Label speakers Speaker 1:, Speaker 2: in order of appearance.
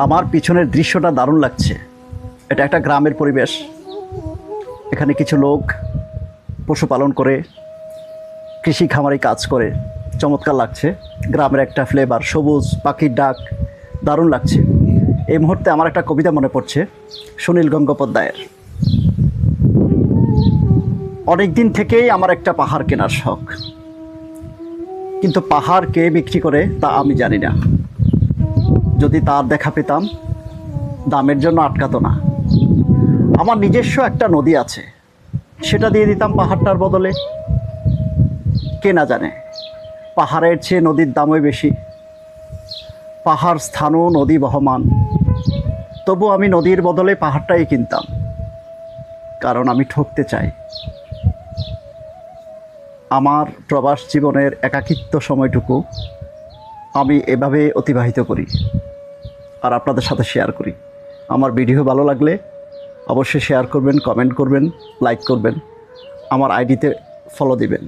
Speaker 1: আমার পিছনের দৃশ্যটা দারুণ লাগছে। এটা একটা গ্রামের পরিবেশ। এখানে কিছু লোক পশুপালন করে, কৃষি খামারে কাজ করে। চমৎকার লাগছে। গ্রামের একটা ফ্লেভার, সবুজ, পাখির ডাক, দারুণ লাগছে। এই মুহূর্তে আমার একটা কবিতা মনে পড়ছে সুনীল গঙ্গোপাধ্যায়ের। অনেক দিন থেকেই আমার একটা পাহাড় কেনার শখ, কিন্তু পাহাড় কে বিক্রি করে তা আমি জানি না। যদি তার দেখা পেতাম, দামের জন্য আটকাতো না। আমার নিজস্ব একটা নদী আছে, সেটা দিয়ে দিতাম পাহাড়টার বদলে। কে না জানে পাহাড়ের চেয়ে নদীর দামই বেশি। পাহাড় স্থানও নদী বহমান, তবু আমি নদীর বদলে পাহাড়টাই কিনতাম, কারণ আমি ঠকতে চাই। আমার প্রবাস জীবনের একাকিত্ব সময়টুকু আমি এভাবে অতিবাহিত করি আর আপনাদের সাথে শেয়ার করি। আমার ভিডিও ভালো লাগলে অবশ্যই শেয়ার করবেন, কমেন্ট করবেন, লাইক করবেন, আমার আইডিতে ফলো দিবেন।